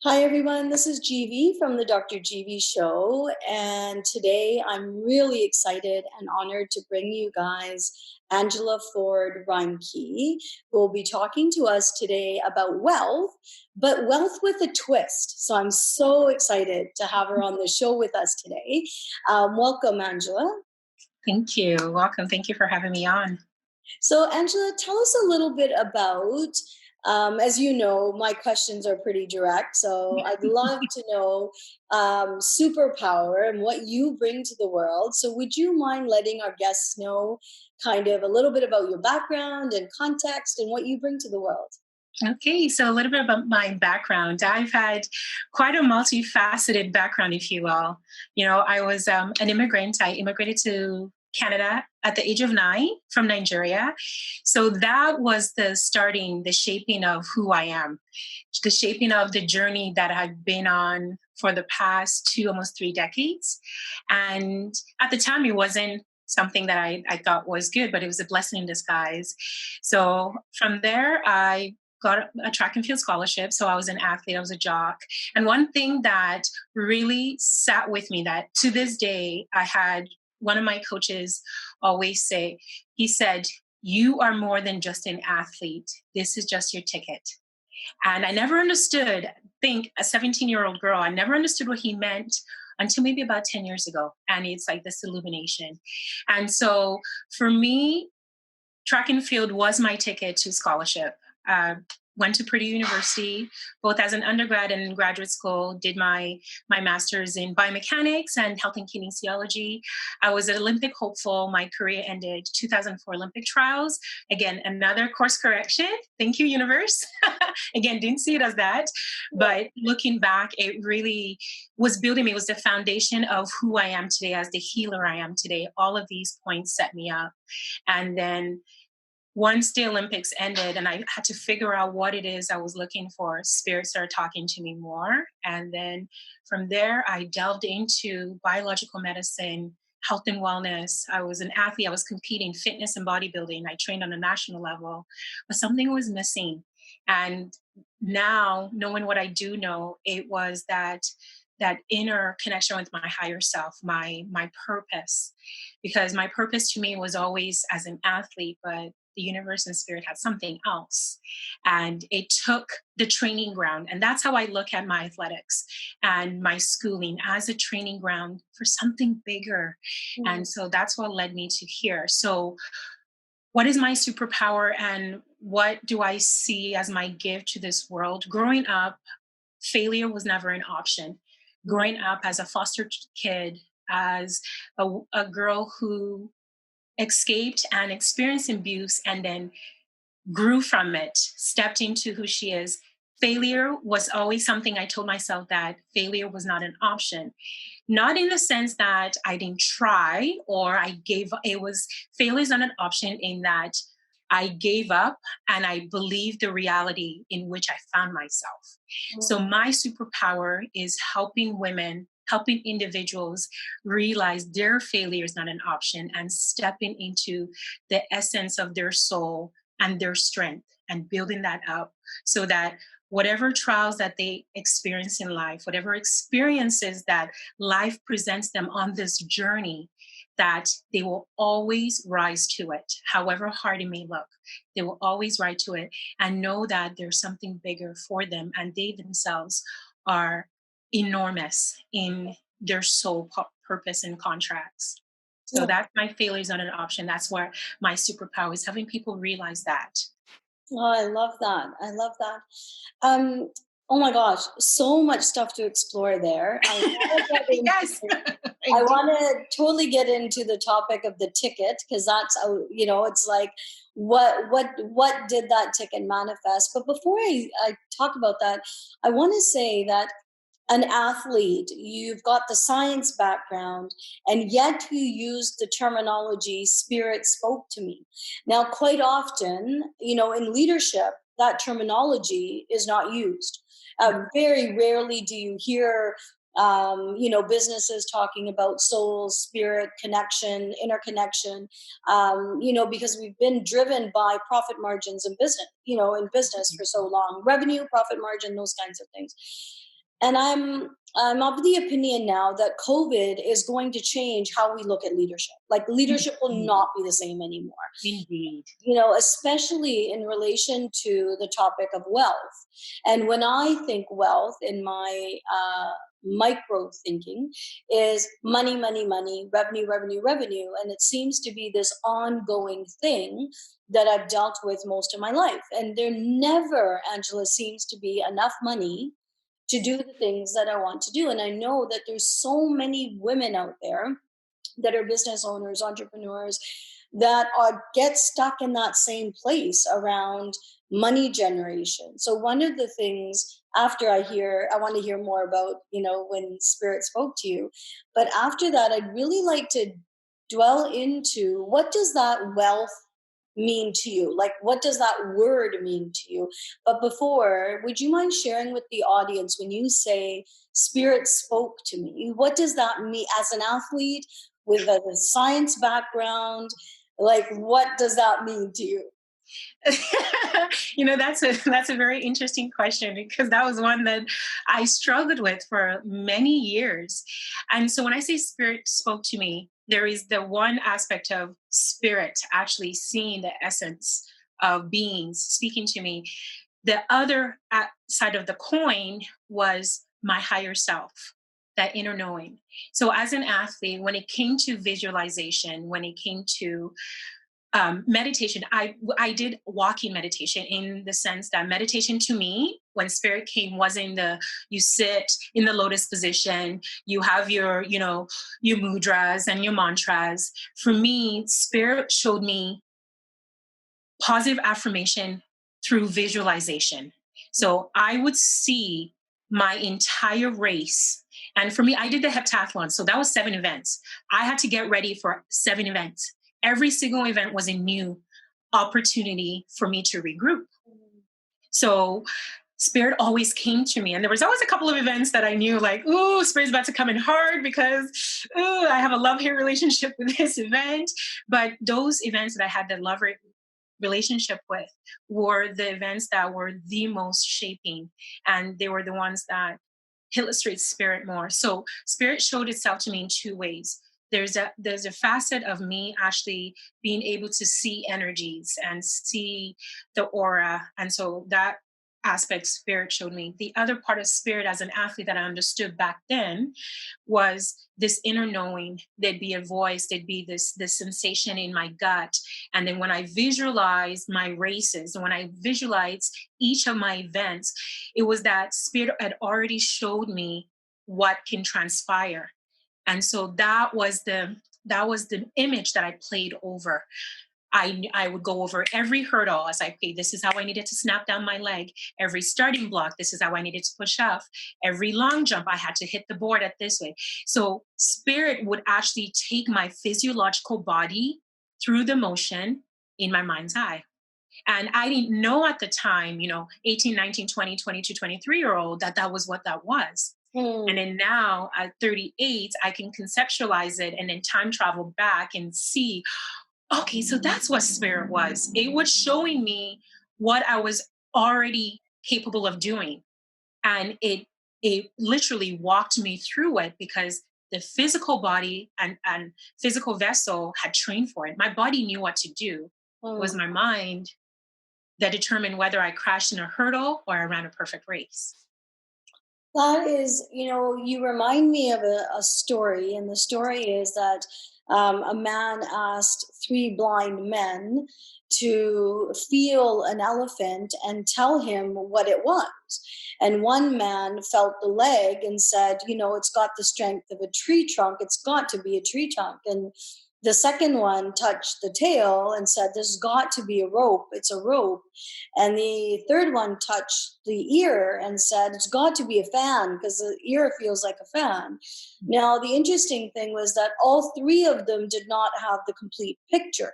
Hi, everyone. This is GV from the Dr. GV Show. And today I'm really excited and honored to bring you guys Angela Ford-Reimche, who will be talking to us today about wealth, but wealth with a twist. So I'm so excited to have her on the show with us today. Welcome, Angela. Thank you. Welcome. Thank you for having me on. So, Angela, tell us a little bit about, as you know, my questions are pretty direct. So, I'd love to know superpower and what you bring to the world. So, would you mind letting our guests know kind of a little bit about your background and context and what you bring to the world? Okay, so a little bit about my background. I've had quite a multifaceted background, if you will. I was an immigrant. I immigrated to Canada at the age of 9 from Nigeria. So that was the shaping of who I am, the shaping of the journey that I've been on for the past almost 3 decades. And at the time, it wasn't something that I thought was good, but it was a blessing in disguise. So from there, I got a track and field scholarship. So I was an athlete, I was a jock. And one thing that really sat with me that to this day, I had one of my coaches always say, he said, "You are more than just an athlete. This is just your ticket." And I never understood, think a 17-year-old girl, I never understood what he meant until maybe about 10 years ago. And it's like this illumination. And so for me, track and field was my ticket to scholarship. Went to Purdue University, both as an undergrad and in graduate school, did my master's in biomechanics and health and kinesiology. I was an Olympic hopeful. My career ended 2004 Olympic trials. Again, another course correction. Thank you, universe. Again, didn't see it as that. But looking back, it really was building me. It was the foundation of who I am today as the healer I am today. All of these points set me up. And then once the Olympics ended and I had to figure out what it is I was looking for, spirit started talking to me more. And then from there, I delved into biological medicine, health and wellness. I was an athlete, I was competing fitness and bodybuilding. I trained on a national level, but something was missing. And now, knowing what I do know, it was that inner connection with my higher self, my purpose, because my purpose to me was always as an athlete, but the universe and spirit had something else. And it took the training ground. And that's how I look at my athletics and my schooling, as a training ground for something bigger. Mm. And so that's what led me to here. So, what is my superpower and what do I see as my gift to this world? Growing up, failure was never an option. Growing up as a foster kid, as a girl who escaped and experienced abuse and then grew from it, stepped into who she is. Failure was always something I told myself that failure was not an option. Not in the sense that I didn't try or I gave it was failure is not an option in that I gave up and I believed the reality in which I found myself. So Mm. my superpower is helping women, helping individuals realize their failure is not an option and stepping into the essence of their soul and their strength and building that up so that whatever trials that they experience in life, whatever experiences that life presents them on this journey, that they will always rise to it, however hard it may look. They will always rise to it and know that there's something bigger for them and they themselves are enormous in their soul purpose and contracts. So Yeah. that's my failure is not an option. That's where my superpower is helping people realize that. Oh, I love that. I love that. Um, oh my gosh, so much stuff to explore there. Yes, I indeed. want to totally get into the topic of the ticket because that's it's like what did that ticket manifest? But before I talk about that, I want to say that an athlete, you've got the science background, and yet you use the terminology spirit spoke to me. Now, quite often, in leadership, that terminology is not used. Very rarely do you hear businesses talking about soul, spirit, connection, interconnection, because we've been driven by profit margins in business, in business for so long, revenue, profit margin, those kinds of things. And I'm of the opinion now that COVID is going to change how we look at leadership. Like leadership will Indeed. not be the same anymore. Indeed. Especially in relation to the topic of wealth. And when I think wealth in my micro thinking is money, money, money, revenue, revenue, revenue. And it seems to be this ongoing thing that I've dealt with most of my life. And there never, Angela, seems to be enough money to do the things that I want to do. And I know that there's so many women out there that are business owners, entrepreneurs, that are get stuck in that same place around money generation. So one of the things after I want to hear more about, when spirit spoke to you. But after that, I'd really like to dwell into what does that wealth mean to you? Like, what does that word mean to you? But before, would you mind sharing with the audience when you say spirit spoke to me? What does that mean as an athlete with a science background? Like, what does that mean to you? That's a very interesting question, because that was one that I struggled with for many years. And so when I say spirit spoke to me, there is the one aspect of spirit actually seeing the essence of beings speaking to me. The other side of the coin was my higher self, that inner knowing. So as an athlete, when it came to visualization, when it came to meditation, I did walking meditation, in the sense that meditation to me, when spirit came, wasn't the you sit in the lotus position, you have your mudras and your mantras. For me, spirit showed me positive affirmation through visualization. So I would see my entire race. And for me, I did the heptathlon. So that was 7 events. I had to get ready for 7 events. Every single event was a new opportunity for me to regroup. So spirit always came to me. And there was always a couple of events that I knew, like, ooh, spirit's about to come in hard, because I have a love-hate relationship with this event. But those events that I had the relationship with were the events that were the most shaping, and they were the ones that illustrate spirit more. So spirit showed itself to me in two ways. There's a facet of me actually being able to see energies and see the aura, and so that aspect spirit showed me. The other part of spirit as an athlete that I understood back then was this inner knowing. There'd be a voice, there'd be this sensation in my gut. And then when I visualized my races, when I visualized each of my events, it was that spirit had already showed me what can transpire. And so that was the image that I played over. I would go over every hurdle as I played. This is how I needed to snap down my leg. Every starting block, this is how I needed to push off. Every long jump, I had to hit the board at this way. So spirit would actually take my physiological body through the motion in my mind's eye. And I didn't know at the time, 18, 19, 20, 22, 23-year-old, that was what that was. And Hmm. then now at 38, I can conceptualize it and then time travel back and see, okay, so that's what spirit was. It was showing me what I was already capable of doing. And it literally walked me through it, because the physical body and physical vessel had trained for it. My body knew what to do. It was Hmm. my mind that determined whether I crashed in a hurdle or I ran a perfect race. That is, you remind me of a story, and the story is that a man asked three blind men to feel an elephant and tell him what it was. And one man felt the leg and said, it's got the strength of a tree trunk. It's got to be a tree trunk. And the second one touched the tail and said, there's got to be a rope. It's a rope. And the third one touched the ear and said, it's got to be a fan because the ear feels like a fan. Now, the interesting thing was that all three of them did not have the complete picture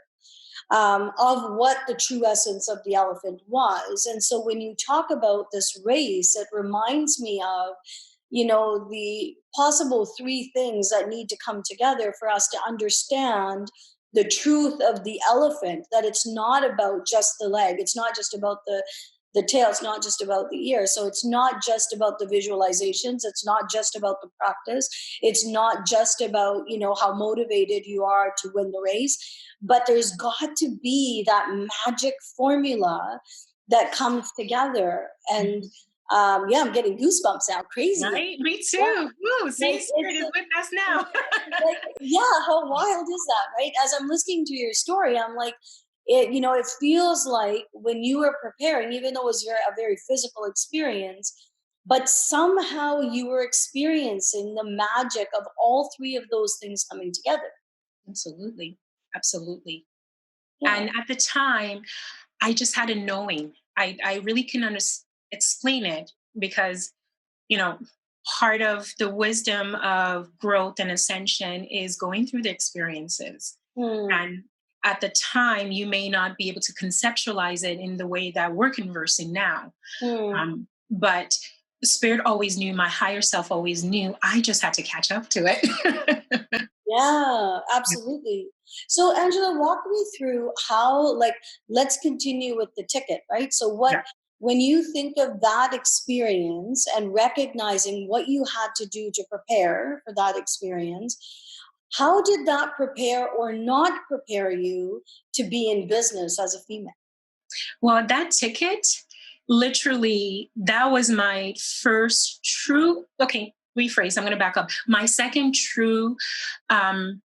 of what the true essence of the elephant was. And so when you talk about this race, it reminds me of, the possible three things that need to come together for us to understand the truth of the elephant, that it's not about just the leg. It's not just about the tail. It's not just about the ear. So it's not just about the visualizations. It's not just about the practice. It's not just about, how motivated you are to win the race, but there's got to be that magic formula that comes together. And yeah, I'm getting goosebumps now. Crazy. Right? Me Yeah. too. Woo, see, Like spirit is with us now. like, yeah, how wild is that, right? As I'm listening to your story, I'm like, it feels like when you were preparing, even though it was a very physical experience, but somehow you were experiencing the magic of all three of those things coming together. Absolutely. Absolutely. Yeah. And at the time, I just had a knowing. I really can explain it because, you know, part of the wisdom of growth and ascension is going through the experiences. Hmm. And at the time, you may not be able to conceptualize it in the way that we're conversing now. Hmm. But spirit always knew, my higher self always knew. I just had to catch up to it. Yeah, absolutely. So, Angela, walk me through how, like, let's continue with the ticket, right? So, Yeah. when you think of that experience and recognizing what you had to do to prepare for that experience, how did that prepare or not prepare you to be in business as a female? Well, that ticket, literally, that was my first true, okay, rephrase, I'm going to back up. My second true um,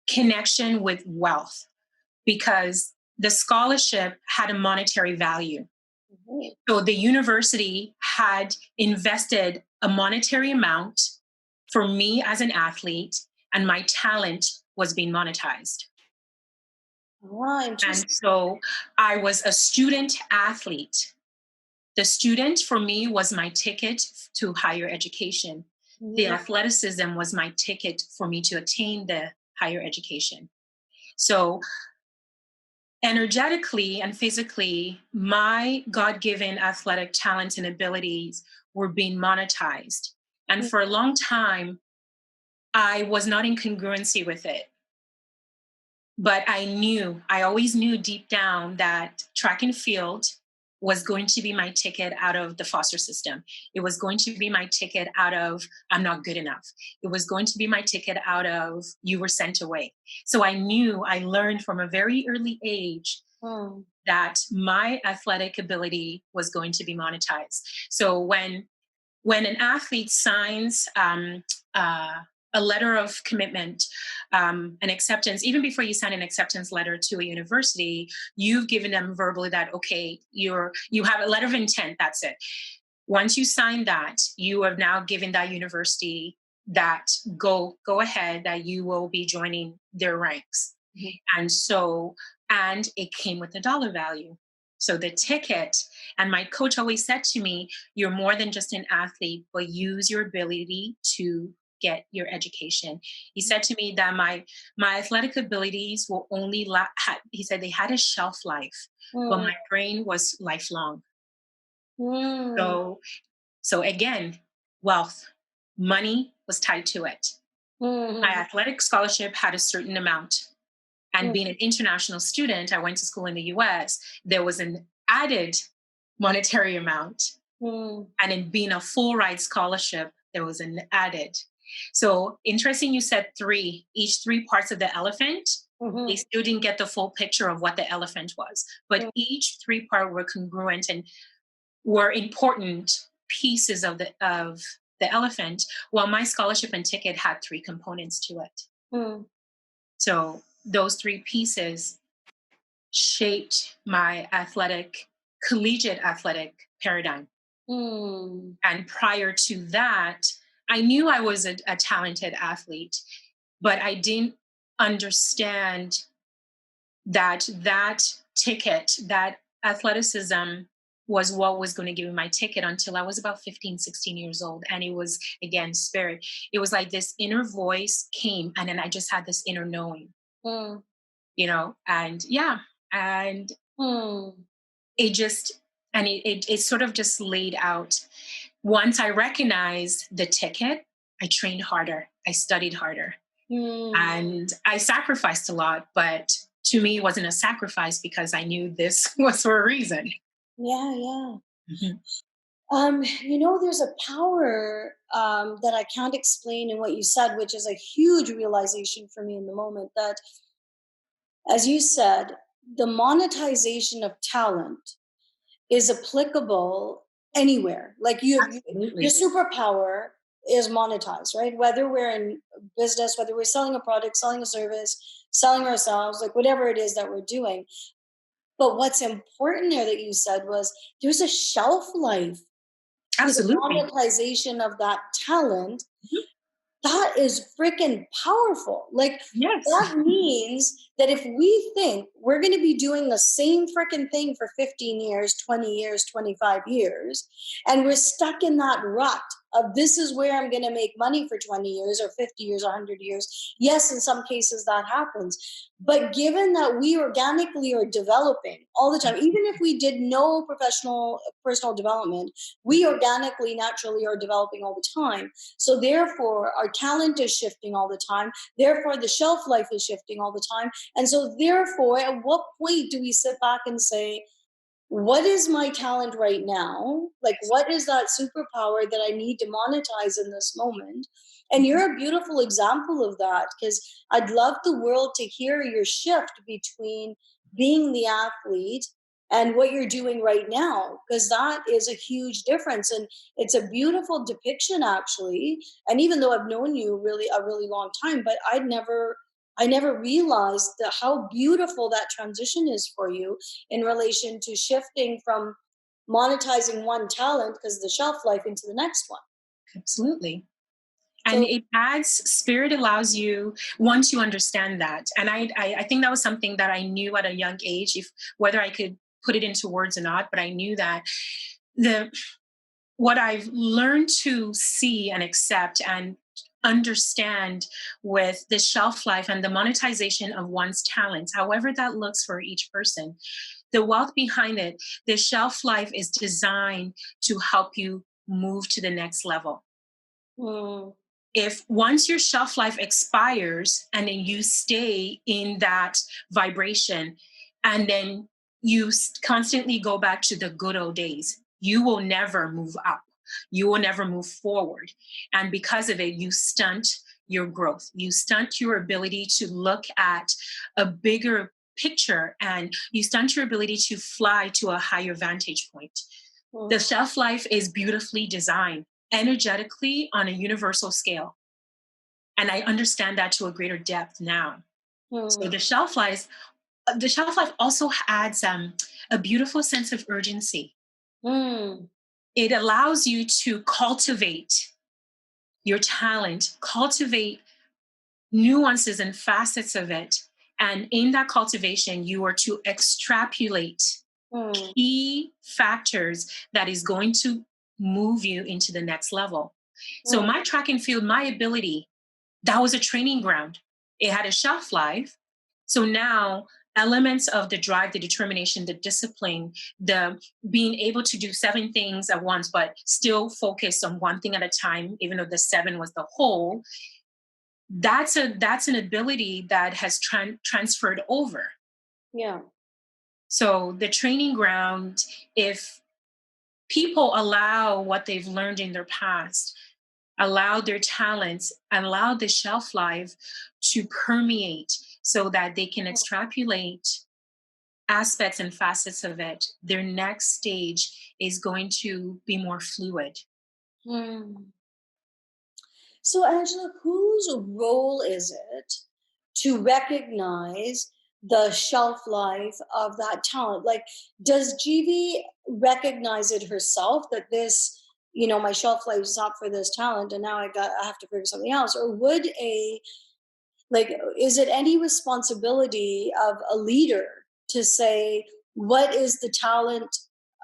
connection with wealth because the scholarship had a monetary value. Mhm. So the university had invested a monetary amount for me as an athlete, and my talent was being monetized. Ah, And interesting. so I was a student athlete. The student for me was my ticket to higher education. The Mhm. athleticism was my ticket for me to attain the higher education. So energetically and physically, my God given athletic talents and abilities were being monetized. And for a long time, I was not in congruency with it. But I always knew deep down that track and field was going to be my ticket out of the foster system. It was going to be my ticket out of I'm not good enough. It was going to be my ticket out of you were sent away. So I learned from a very early age Mm. that my athletic ability was going to be monetized. So when an athlete signs uh, a letter of commitment, an acceptance, even before you sign an acceptance letter to a university, you've given them verbally that okay, you have a letter of intent. That's it. Once you sign that, you have now given that university that go ahead that you will be joining their ranks. Mhm. And so, and it came with a dollar value. So the ticket, and my coach always said to me, you're more than just an athlete, but use your ability to get your education. He said to me that my athletic abilities will only he said they had a shelf life, but Mm. my brain was lifelong. Mm. So again, wealth, money was tied to it. My Mhm. athletic scholarship had a certain amount. And Mm. being an international student, I went to school in the US, there was an added monetary amount. Mm. And in being a full ride scholarship, there was an added. So interesting, you said three, each three parts of the elephant. They Mhm. still didn't get the full picture of what the elephant was, but Mm. each three part were congruent and were important pieces of the elephant. While my scholarship and ticket had three components to it. Mm. So those three pieces shaped my collegiate athletic paradigm. Mm. And prior to that, I knew I was a talented athlete, but I didn't understand that ticket, that athleticism was what was going to give me my ticket until I was about 15, 16 years old. And it was, again, spirit. It was like this inner voice came, and then I just had this inner knowing, Mm. and yeah, and Mm. it just, and it sort of just laid out. Once I recognized the ticket, I trained harder, I studied harder, Mm. and I sacrificed a lot, but to me, it wasn't a sacrifice because I knew this was for a reason. Yeah, yeah. Mhm. There's a power that I can't explain in what you said, which is a huge realization for me in the moment that, as you said, the monetization of talent is applicable anywhere. Like your Absolutely. superpower is monetized, right? Whether we're in business, whether we're selling a product, selling a service, selling ourselves, like whatever it is that we're doing. But what's important there that you said was there's a shelf life to the Absolutely. monetization of that talent. Mhm. That is freaking powerful. Like, Yes. that means that if we think we're going to be doing the same freaking thing for 15 years, 20 years, 25 years, and we're stuck in that rut of this is where I'm going to make money for 20 years or 50 years, 100 years. Yes, in some cases that happens. But given that we organically are developing all the time, even if we did no professional personal development, we organically, naturally are developing all the time. So therefore, our talent is shifting all the time. Therefore, the shelf life is shifting all the time. And so therefore, at what point do we sit back and say, what is my talent right now? Like, what is that superpower that I need to monetize in this moment? And you're a beautiful example of that, because I'd love the world to hear your shift between being the athlete and what you're doing right now, because that is a huge difference. And it's a beautiful depiction, actually. And even though I've known you really a really long time, but I never realized how beautiful that transition is for you in relation to shifting from monetizing one talent because the shelf life into the next one. Absolutely. And So, it adds spirit, allows you, once you understand that. And I think that was something that I knew at a young age, if whether I could put it into words or not, but I knew that the what I've learned to see and accept and understand with the shelf life and the monetization of one's talents, however that looks for each person, the wealth behind it, the shelf life is designed to help you move to the next level. mm, If once your shelf life expires and then you stay in that vibration and then you constantly go back to the good old days, you will never move up. You will never move forward. And because of it, you stunt your growth. You stunt your ability to look at a bigger picture, and you stunt your ability to fly to a higher vantage point. The mm, shelf life is beautifully designed energetically on a universal scale. And I understand that to a greater depth now. So mm, the shelf life also adds a beautiful sense of urgency. mm, It allows you to cultivate your talent, cultivate nuances and facets of it. And in that cultivation, you are to extrapolate mm, key factors that is going to move you into the next level. So mm, my track and field, my ability, that was a training ground. It had a shelf life. So now elements of the drive, the determination, the discipline, the being able to do seven things at once, but still focus on one thing at a time, even though the seven was the whole, that's an ability that has transferred over. yeah. So the training ground, if people allow what they've learned in their past, allow their talents, allow the shelf life to permeate so that they can extrapolate aspects and facets of it, their next stage is going to be more fluid. Mm. So, Angela, whose role is it to recognize the shelf life of that talent? Like, does GV recognize it herself that this, my shelf life is up for this talent, and now I have to figure something else? Or would is it any responsibility of a leader to say what is the talent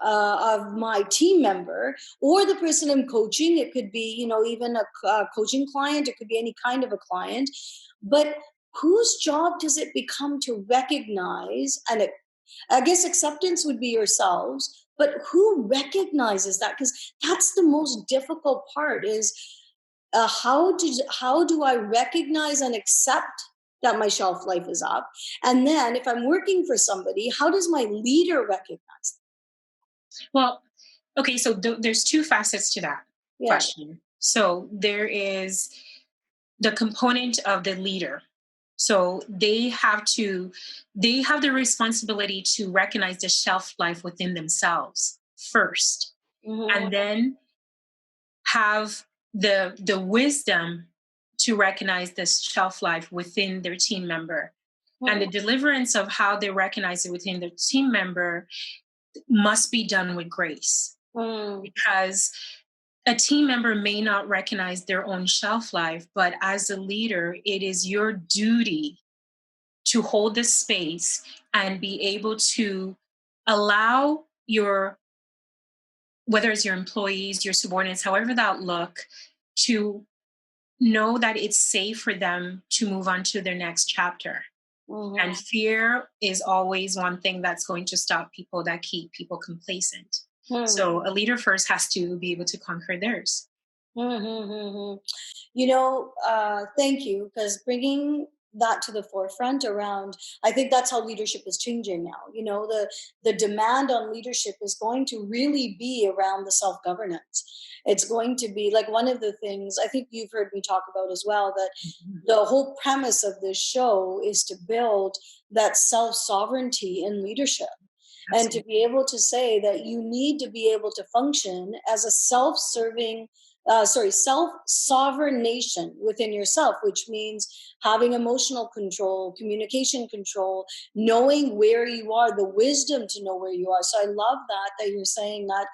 of my team member or the person I'm coaching? It could be, even a coaching client, it could be any kind of a client, but whose job does it become to recognize? And I guess acceptance would be yourselves, but who recognizes that? Because that's the most difficult part is, how do I recognize and accept that my shelf life is up? And then if I'm working for somebody, how does my leader recognize Well, okay, so there's two facets to that Yeah. question. So there is the component of the leader. So they have the responsibility to recognize the shelf life within themselves first, Mm-hmm. and then have the wisdom to recognize this shelf life within their team member, and the deliverance of how they recognize it within their team member must be done with grace, Mm-hmm. because a team member may not recognize their own shelf life, but as a leader, it is your duty to hold this space and be able to allow your, whether it's your employees, your subordinates, however that look, to know that it's safe for them to move on to their next chapter. And Mm-hmm. fear is always one thing that's going to stop people, that keep people complacent. So a leader first has to be able to conquer theirs. Mm-hmm. Thank you, because bringing that to the forefront around, I think that's how leadership is changing now. The demand on leadership is going to really be around the self governance. It's going to be like one of the things I think you've heard me talk about as well, that Mhm. the whole premise of this show is to build that self sovereignty in leadership, and to Absolutely. be able to say that you need to be able to function as a self-sovereign nation within yourself, which means having emotional control, communication control, knowing where you are, the wisdom to know where you are. So I love that you're saying that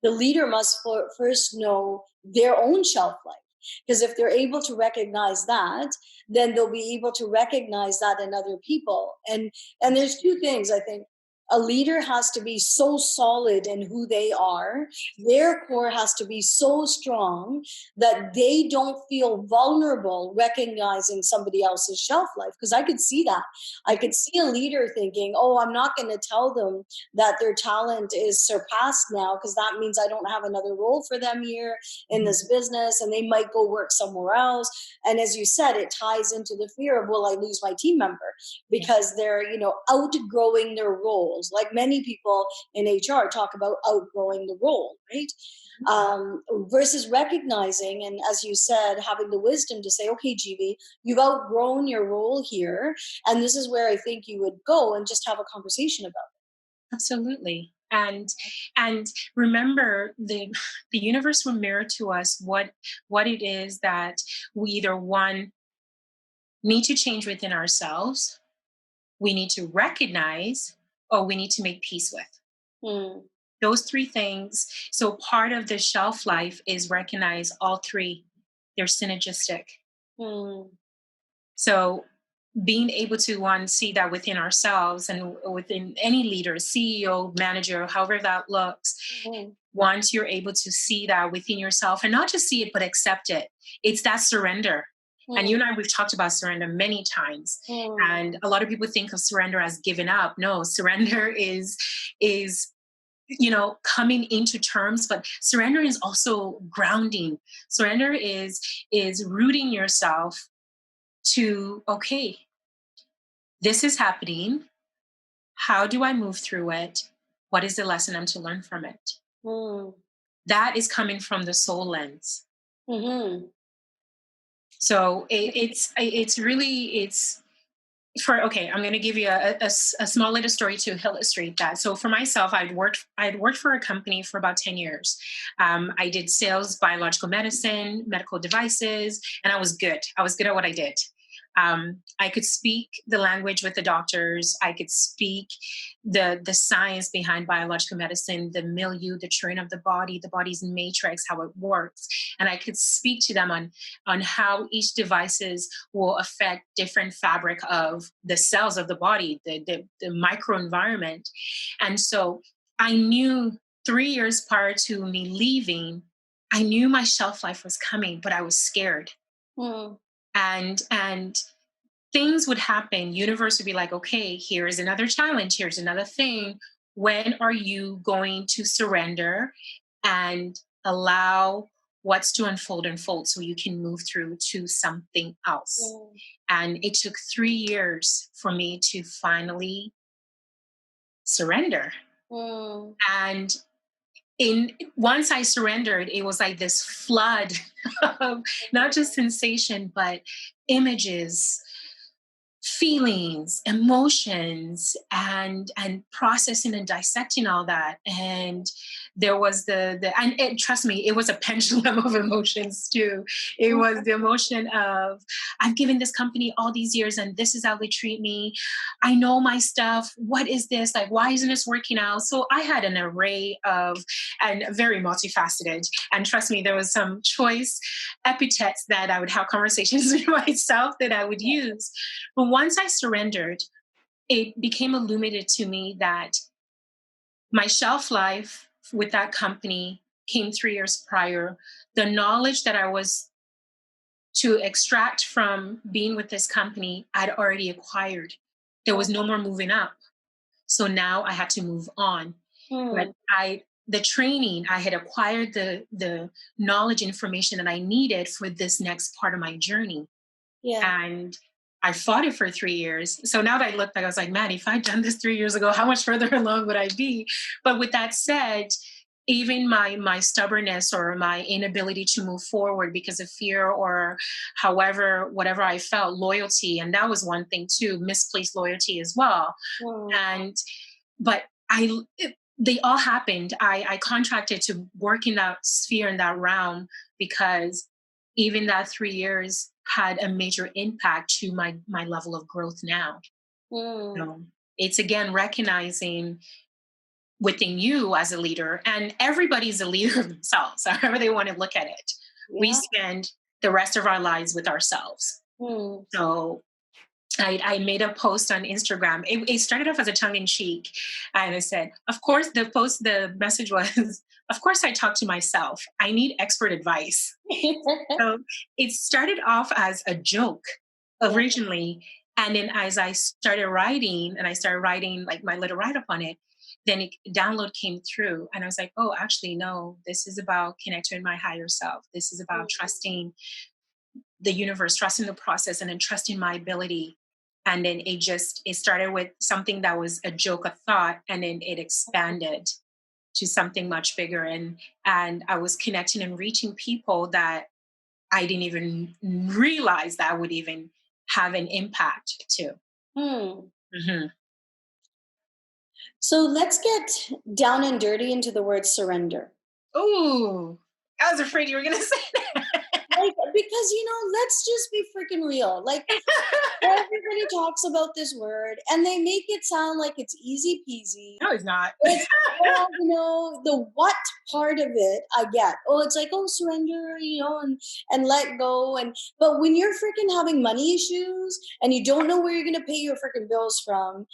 the leader must first know their own shelf life, because if they're able to recognize that, then they'll be able to recognize that in other people. And there's two things I think. A leader has to be so solid in who they are. Their core has to be so strong that they don't feel vulnerable recognizing somebody else's shelf life. Because I could see that. I could see a leader thinking, oh, I'm not going to tell them that their talent is surpassed now, because that means I don't have another role for them here in Mhm. this business, and they might go work somewhere else. And as you said, it ties into the fear of, will I lose my team member? Yeah. Because they're, outgrowing their roles. Like many people in HR talk about outgrowing the role, right? Versus recognizing, and as you said, having the wisdom to say, okay, GB, you've outgrown your role here, and this is where I think you would go and just have a conversation about Absolutely. And remember, the universe will mirror to us what it is that we either one need to change within ourselves, we need to recognize, or we need to make peace with. it. Those three things. So part of the shelf life is recognize all three. They're synergistic. Mm, So being able to one see that within ourselves and within any leader, CEO, manager, however that looks, mm, once you're able to see that within yourself and not just see it but accept it, it's that surrender. And you mm, and I, we've talked about surrender many times, mm, and a lot of people think of surrender as giving up. No, surrender is coming into terms, but surrender is also grounding. Surrender is rooting yourself to, okay, this is happening, how do I move through it, what is the lesson I'm to learn from it. mm, That is coming from the soul lens. mhm, So it's really, it's for, okay, I'm going to give you a small little story to illustrate that. So for myself, I'd worked for a company for about 10 years. I did sales, biological medicine, medical devices, and I was good at what I did. I could speak the language with the doctors. I could speak the science behind biological medicine, the milieu, the terrain of the body's matrix, how it works, and I could speak to them on how each devices will affect different fabric of the cells of the body, the microenvironment. And so I knew 3 years prior to me leaving, I knew my shelf life was coming, but I was scared. mm, And things would happen. Universe would be like, okay, here is another challenge, here's another thing. When are you going to surrender and allow what's to unfold so you can move through to something else? mm, And it took 3 years for me to finally surrender. mm, And in once I surrendered, it was like this flood of not just sensation, but images, feelings, emotions, and processing and dissecting all that. And there was the and it, trust me, it was a pendulum of emotions too. It was the emotion of, I've given this company all these years and this is how they treat me. I know my stuff. What is this? Like, why isn't this working out? So I had an array of, and very multifaceted. And trust me, there was some choice epithets that I would have conversations with myself that I would use. But once I surrendered, it became illuminated to me that my shelf life with that company came 3 years prior. The knowledge that I was to extract from being with this company, I'd already acquired. There was no more moving up. So now I had to move on. But Hmm. the training, I had acquired the knowledge, information that I needed for this next part of my journey. Yeah. And I fought it for 3 years. So now that I look back, I was like, man, if I'd done this 3 years ago, how much further along would I be? But with that said, even my stubbornness or my inability to move forward because of fear or however, whatever I felt, loyalty, and that was one thing too, misplaced loyalty as well. Hmm. And but they all happened. I contracted to work in that sphere, in that realm, because even that 3 years had a major impact to my level of growth now. Hmm. So it's again recognizing within you as a leader, and everybody's a leader of themselves, however they want to look at it. We Yeah. spend the rest of our lives with ourselves. Hmm. So I made a post on Instagram. It started off as a tongue in cheek. And I said, of course, the message was, of course, I talk to myself. I need expert advice. So it started off as a joke Yeah. originally. And then as I started writing and I started writing like my little write up on it, then download came through. And I was like, oh, actually, no, this is about connecting with my higher self. This is about trusting the universe, trusting the process, and then trusting my ability. And then it started with something that was a joke, a thought, and then it expanded to something much bigger. And I was connecting and reaching people that I didn't even realize that would even have an impact to. Hmm. Hmm. So let's get down and dirty into the word surrender. Ooh, I was afraid you were gonna say Like, because, let's just be freaking real. Like, that. everybody talks about this word and they make it sound like it's easy peasy. No, it's not. It's, well, the what part of it I get. Oh, it's like, oh, surrender, and let go. But when you're freaking having money issues and you don't know where you're gonna pay your freaking bills from,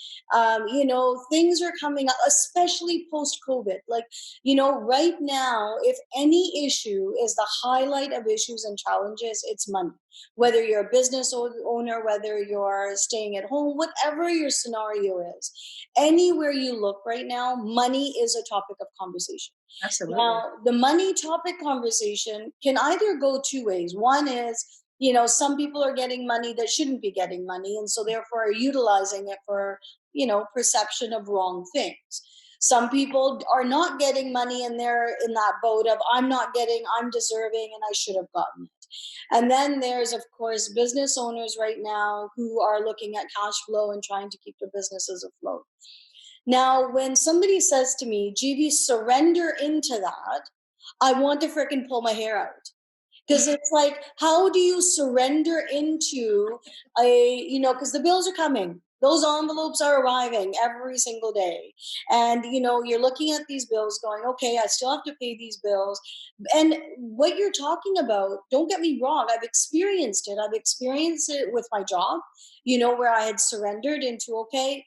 things are coming up, especially post COVID. Like, right now, if any issue is the highlight of issues and challenges, it's money. Whether you're a business owner, whether you're staying at home, whatever your scenario is, anywhere you look right now, money is a topic of conversation. Absolutely. Now, the money topic conversation can either go two ways. One is, some people are getting money that shouldn't be getting money, and so therefore are utilizing it for, perception of wrong things. Some people are not getting money and they're in that boat of, I'm deserving and I should have gotten it. And then there's, of course, business owners right now who are looking at cash flow and trying to keep their businesses afloat. Now, when somebody says to me, GV, surrender into that, I want to freaking pull my hair out. Because it's like, how do you surrender into because the bills are coming. Those envelopes are arriving every single day. And, you're looking at these bills going, okay, I still have to pay these bills. And what you're talking about, don't get me wrong, I've experienced it. I've experienced it with my job, where I had surrendered into, okay,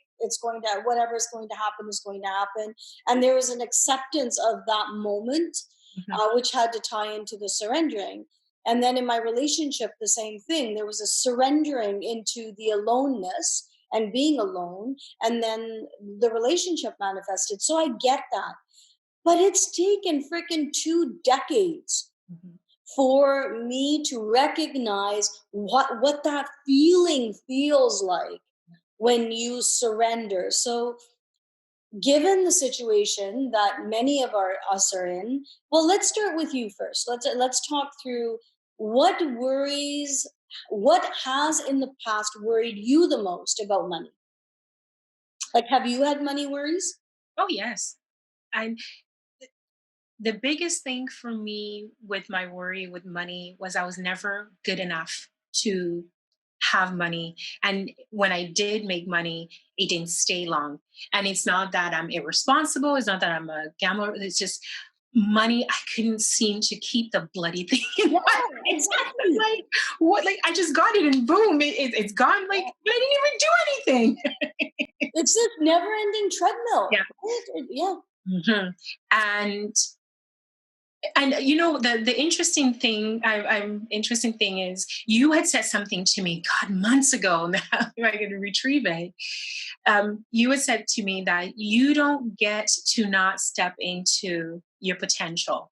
whatever is going to happen is going to happen. And there was an acceptance of that moment, Mhm. which had to tie into the surrendering. And then in my relationship, the same thing. There was a surrendering into the aloneness and being alone. And then the relationship manifested. So I get that. But it's taken freaking 2 decades Mhm. for me to recognize what that feeling feels like when you surrender. So given the situation that many of us are in, well, let's start with you first. Let's talk through what worries, what has in the past worried you the most about money. Like, have you had money worries? Oh, yes. And the biggest thing for me with my worry with money was I was never good enough to have money. And when I did make money, it didn't stay long. And it's not that I'm irresponsible, it's not that I'm a gambler, it's just money. I couldn't seem to keep the bloody thing in Yeah, my hand. exactly. Like, what? Like, I just got it and boom, it's gone. Like, Yeah. I didn't even do anything. It's this never-ending treadmill, Yeah. right? Yeah. Mhm. And the interesting thing, I'm interesting thing is you had said something to me, God, months ago. Now if I can retrieve it. You had said to me that you don't get to not step into your potential.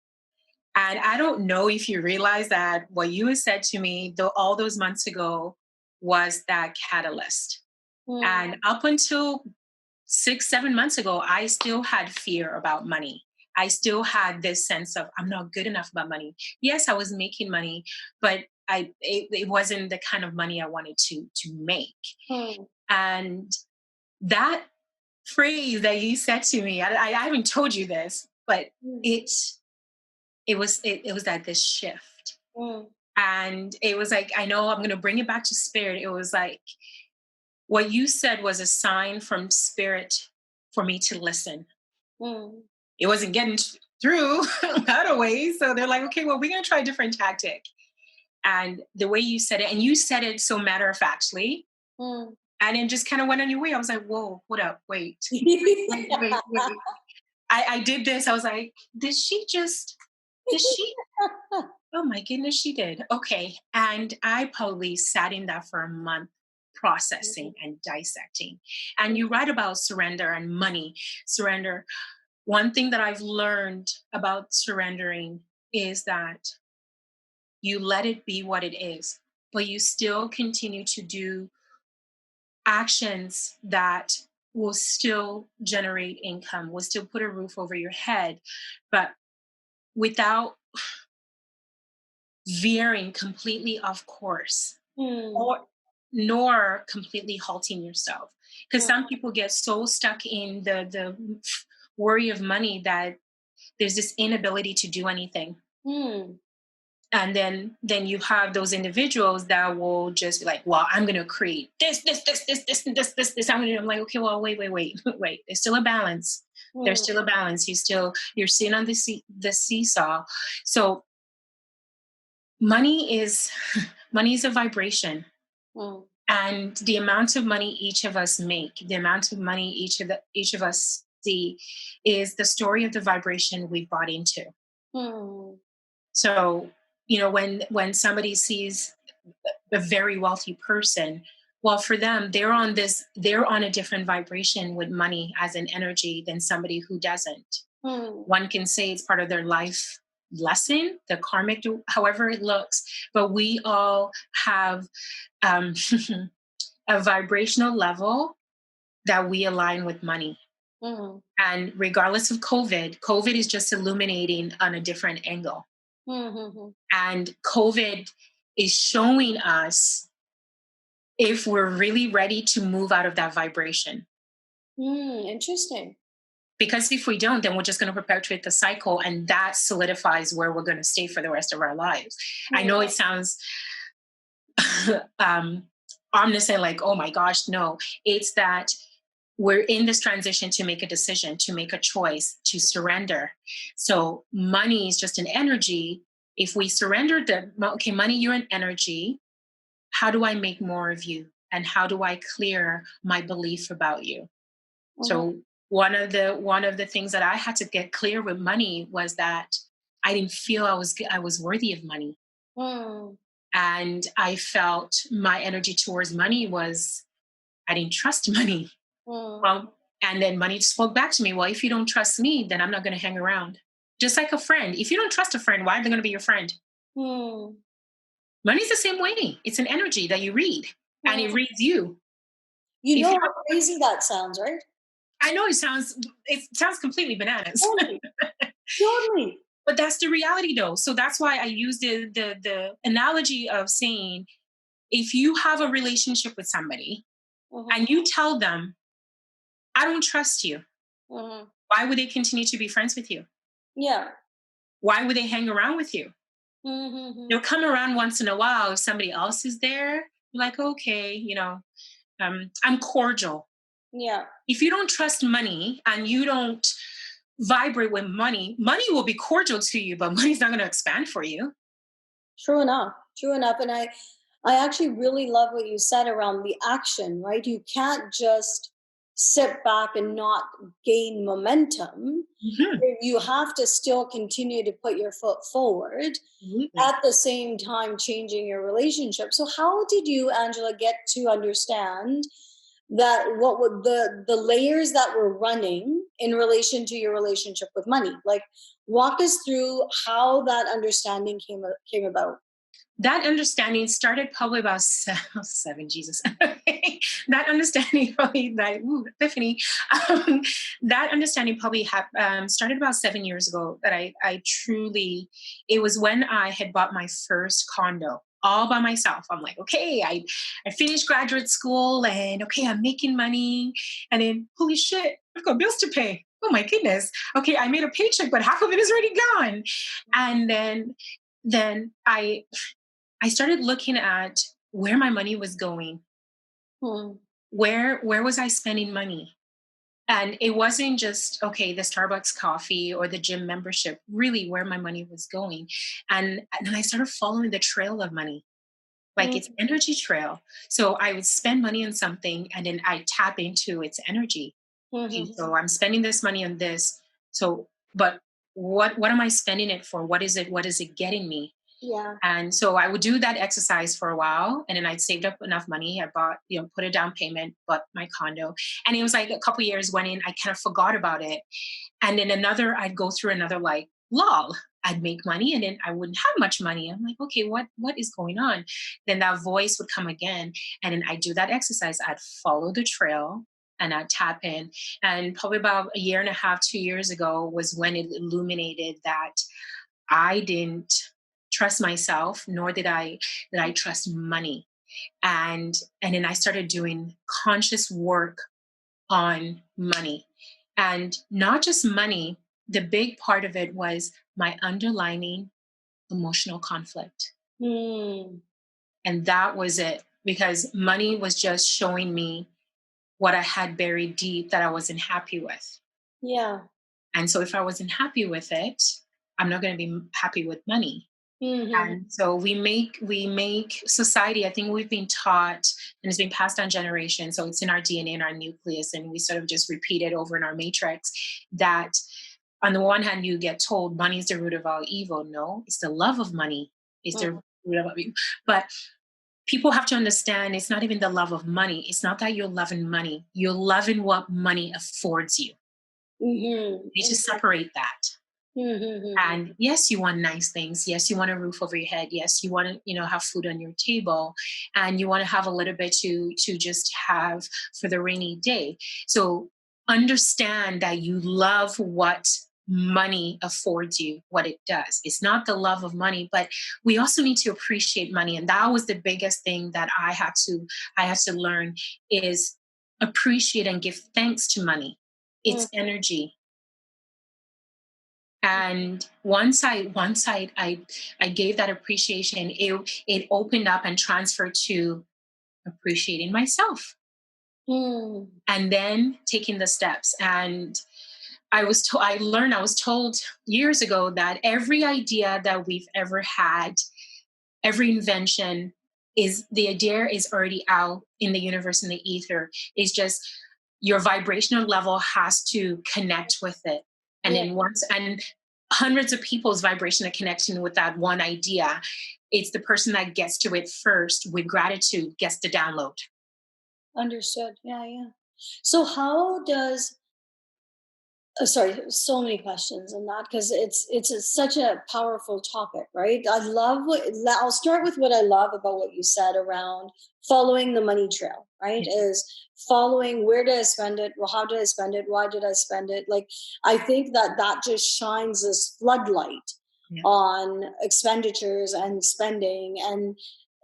And I don't know if you realize that what you had said to me all those months ago was that catalyst. Mm, And up until 6, 7 months ago, I still had fear about money. I still had this sense of I'm not good enough about money. Yes, I was making money, but it wasn't the kind of money I wanted to make. mm, And that phrase that you said to me, I haven't told you this, but mm, it it was that this shift. mm, And it was like, I know I'm going to bring it back to spirit. It was like what you said was a sign from spirit for me to listen. mm, It wasn't getting through a lot of ways. So they're like, okay, well, we're going to try a different tactic. And the way you said it, and you said it so matter of factly, mm. and it just kind of went on your way. I was like, whoa, hold up, wait, wait. I did this. I was like, did she, oh my goodness, she did. Okay. And I probably sat in that for a month processing and dissecting. And you write about surrender and money, surrender. One thing that I've learned about surrendering is that you let it be what it is, but you still continue to do actions that will still generate income, will still put a roof over your head, but without veering completely off course Mm, or nor completely halting yourself. Because mm, some people get so stuck in the worry of money that there's this inability to do anything. mm, And then you have those individuals that will just be like, well, I'm going to create this. I'm like, okay, well, wait. There's still a balance. There's mm, still a balance. You're sitting on the seesaw. So money is money is a vibration. mm, And the amount of money each of us make, the amount of money each of us see is the story of the vibration we bought into. mm, So, when somebody sees a very wealthy person, well, for them, they're on a different vibration with money as an energy than somebody who doesn't. mm, One can say it's part of their life lesson, the karmic, however it looks, but we all have um, a vibrational level that we align with money. mm, And regardless of COVID is just illuminating on a different angle. mm, And COVID is showing us if we're really ready to move out of that vibration. interesting. Because if we don't, then we're just going to perpetuate the cycle, and that solidifies where we're going to stay for the rest of our lives. I Mm, know it sounds um, ominous and like, oh my gosh, no. It's that we're in this transition to make a decision, to make a choice, to surrender. So money is just an energy. If we surrender okay, money, you're an energy. How do I make more of you? And how do I clear my belief about you? mhm, So one of the things that I had to get clear with money was that I didn't feel I was worthy of money. mm, And I felt my energy towards money was I didn't trust money. mm, Well, and then money spoke back to me. Well, if you don't trust me, then I'm not going to hang around. Just like a friend. If you don't trust a friend, why are they going to be your friend? mm, Money's the same way. It's an energy that you read, and mm. it reads you. You If know you how crazy that sounds, right? I know it sounds completely bananas. Totally. Totally. But that's the reality though. So that's why I use the analogy of saying, if you have a relationship with somebody Mhm. and you tell them, I don't trust you, Mhm. why would they continue to be friends with you? Yeah. Why would they hang around with you? They'll Mhm. come around once in a while if somebody else is there. You're like, okay, I'm cordial. Yeah. If you don't trust money and you don't vibrate with money, money will be cordial to you, but money's not going to expand for you. True enough. True enough. And I actually really love what you said around the action, right? You can't just sit back and not gain momentum. Mhm. You have to still continue to put your foot forward, Absolutely. at the same time changing your relationship. So how did you, Angela, get to understand that what would the layers that were running in relation to your relationship with money? Like, walk us through how that understanding came about. That understanding started probably about seven, Jesus. That understanding probably, like, ooh, epiphany. Um, that understanding probably started about 7 years ago. That I truly, it was when I had bought my first condo all by myself. I'm like, okay, I finished graduate school and okay, I'm making money. And then, holy shit, I've got bills to pay. Oh my goodness. Okay, I made a paycheck, but half of it is already gone. And then I started looking at where my money was going. Hmm. Where was I spending money? And it wasn't just, okay, the Starbucks coffee or the gym membership, really where my money was going. And then I started following the trail of money, like its Hmm. energy trail. So I would spend money on something and then I tap into its energy. Okay, Hmm. so I'm spending this money on this. So, but what am I spending it for? What is it? What is it getting me? Yeah. And so I would do that exercise for a while. And then I'd saved up enough money. I bought, put a down payment, bought my condo. And it was like a couple years went in, I kind of forgot about it. And then I'd go through another like lull. I'd make money and then I wouldn't have much money. I'm like, okay, what is going on? Then that voice would come again. And then I'd do that exercise. I'd follow the trail and I'd tap in. And probably about a year and a half, 2 years ago was when it illuminated that I didn't trust myself, nor did I trust money. And then I started doing conscious work on money. And not just money, the big part of it was my underlying emotional conflict. Hmm. And that was it. Because money was just showing me what I had buried deep that I wasn't happy with. Yeah. And so if I wasn't happy with it, I'm not going to be happy with money. Hmm. And so we make society, I think we've been taught and it's been passed down generations. So it's in our DNA and our nucleus, and we sort of just repeat it over in our matrix that on the one hand, you get told money is the root of all evil. No, it's the love of money is the root of all evil. But people have to understand it's not even the love of money. It's not that you're loving money. You're loving what money affords you. Hmm. You need to separate that. Hmm. And yes, you want nice things. Yes, you want a roof over your head. Yes, you want to, have food on your table, and you want to have a little bit to just have for the rainy day. So understand that you love what money affords you, what it does. It's not the love of money, but we also need to appreciate money. And that was the biggest thing that I had to learn is appreciate and give thanks to money. It's energy. And once I gave that appreciation, it opened up and transferred to appreciating myself, Hmm. and then taking the steps. And I was told years ago that every idea that we've ever had, every invention, is the idea is already out in the universe, in the ether. It's just your vibrational level has to connect with it. And Yeah. then once and hundreds of people's vibrational connection with that one idea, it's the person that gets to it first with gratitude gets the download. Understood. Yeah. Yeah. So how does Sorry, so many questions on that because such a powerful topic, right? I love what I'll start with what I love about what you said around following the money trail, right? Yeah. Is following where did I spend it? Well, how did I spend it? Why did I spend it? Like, I think that just shines this floodlight Yeah. on expenditures and spending, and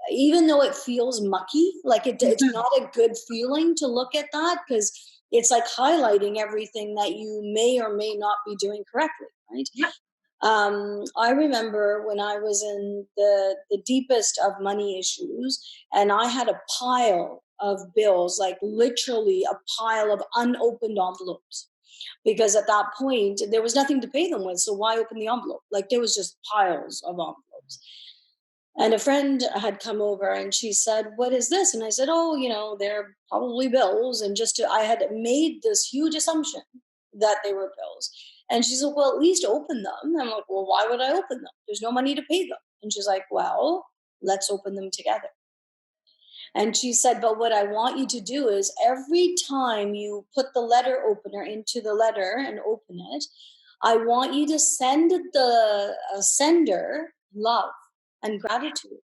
even though it feels mucky, like it's Mhm. not a good feeling to look at that because it's like highlighting everything that you may or may not be doing correctly, right? Yeah. I remember when I was in the deepest of money issues, and I had a pile of bills, like literally a pile of unopened envelopes. Because at that point, there was nothing to pay them with. So why open the envelope? Like there was just piles of envelopes. And a friend had come over and she said, "What is this?" And I said, "Oh, they're probably bills." And I had made this huge assumption that they were bills. And she said, "Well, at least open them." And I'm like, "Well, why would I open them? There's no money to pay them." And she's like, "Well, let's open them together." And she said, "But what I want you to do is every time you put the letter opener into the letter and open it, I want you to send the sender love and gratitude."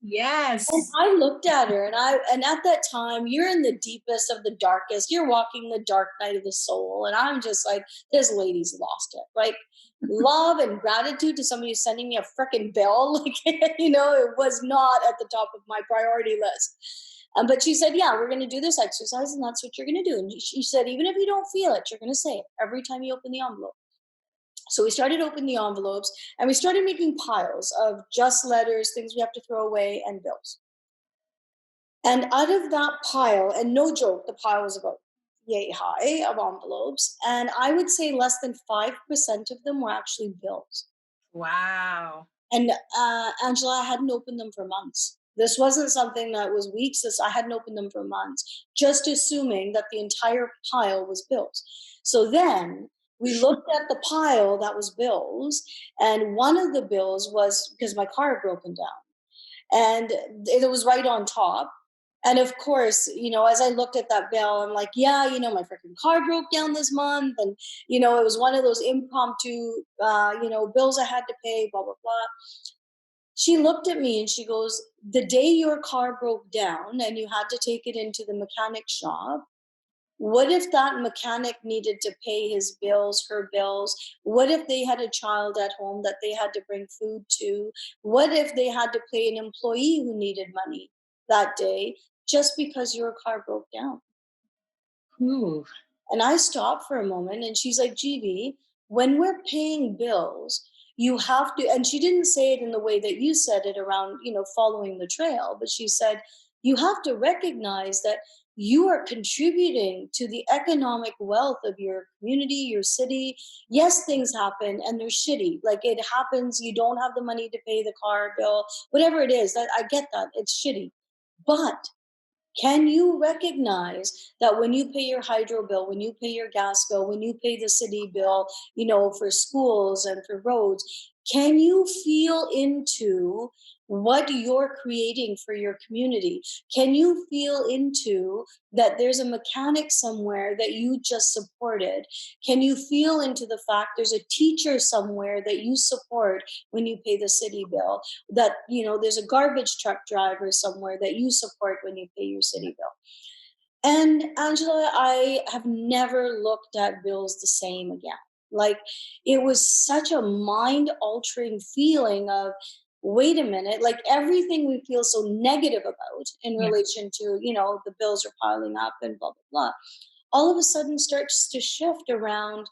And Yes. I looked at her, and at that time, you're in the deepest of the darkest. You're walking the dark night of the soul. And I'm just like, this lady's lost it. Like love and gratitude to somebody who's sending me a freaking bill. Like, it was not at the top of my priority list. But she said, "Yeah, we're going to do this exercise, and that's what you're going to do." And she said, "Even if you don't feel it, you're going to say it every time you open the envelope." So we started opening the envelopes and we started making piles of just letters, things we have to throw away, and bills. And out of that pile, and no joke, the pile was about yay high of envelopes. And I would say less than 5% of them were actually bills. Wow. And Angela, I hadn't opened them for months. This wasn't something that was weeks. I hadn't opened them for months, just assuming that the entire pile was bills. So then we looked at the pile that was bills, and one of the bills was because my car had broken down, and it was right on top. And of course, as I looked at that bill, I'm like, yeah, my freaking car broke down this month. And, it was one of those impromptu, bills I had to pay, blah, blah, blah. She looked at me and she goes, "The day your car broke down and you had to take it into the mechanic shop, what if that mechanic needed to pay his bills, her bills? What if they had a child at home that they had to bring food to? What if they had to pay an employee who needed money that day just because your car broke down?" Ooh. And I stopped for a moment and she's like, "GB, when we're paying bills, you have to," and she didn't say it in the way that you said it around, following the trail, but she said, "You have to recognize that you are contributing to the economic wealth of your community, your city. Yes, things happen and they're shitty. Like it happens, you don't have the money to pay the car bill, whatever it is, that I get that. It's shitty. But can you recognize that when you pay your hydro bill, when you pay your gas bill, when you pay the city bill, for schools and for roads, can you feel into what you're creating for your community? Can you feel into that there's a mechanic somewhere that you just supported? Can you feel into the fact there's a teacher somewhere that you support when you pay the city bill? That there's a garbage truck driver somewhere that you support when you pay your city bill. And Angela, I have never looked at bills the same again. Like it was such a mind altering feeling of, wait a minute, like everything we feel so negative about in Yeah. relation to, the bills are piling up and blah blah blah, all of a sudden starts to shift around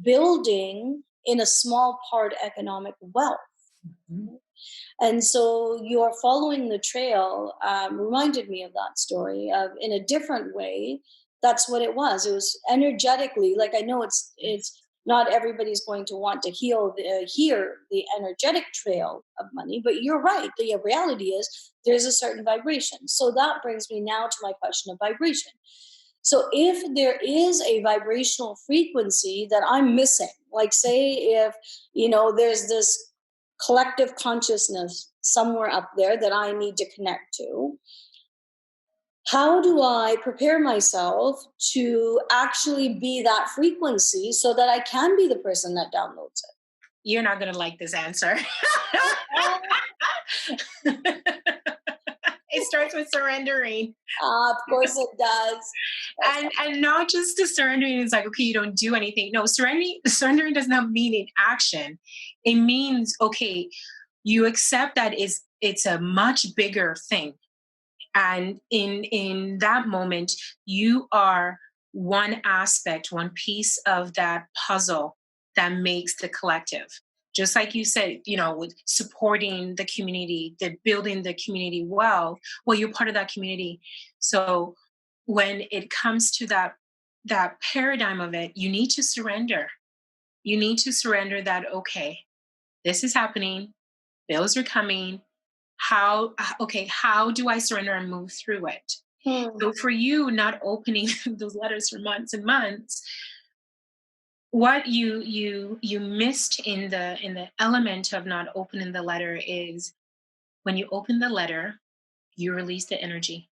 building in a small part economic wealth. Mhm. And so your following the trail reminded me of that story of, in a different way, that's what it was. It was energetically, like I know it's not everybody's going to want to hear the energetic trail of money, but you're right. The reality is there's a certain vibration. So that brings me now to my question of vibration. So if there is a vibrational frequency that I'm missing, like say if there's this collective consciousness somewhere up there that I need to connect to, how do I prepare myself to actually be that frequency so that I can be the person that downloads it? You're not going to like this answer. It starts with surrendering. Of course it does. That's And not just the surrendering is like, okay, you don't do anything. No, surrendering does not mean inaction. It means, okay, you accept that it's a much bigger thing. And in that moment, you are one aspect, one piece of that puzzle that makes the collective. Just like you said, with supporting the community, the building the community well, you're part of that community. So when it comes to that paradigm of it, you need to surrender. You need to surrender that, okay, this is happening, bills are coming, how do I surrender and move through it? Hmm. So for you not opening those letters for months and months, what you missed in the element of not opening the letter is when you open the letter, you release the energy.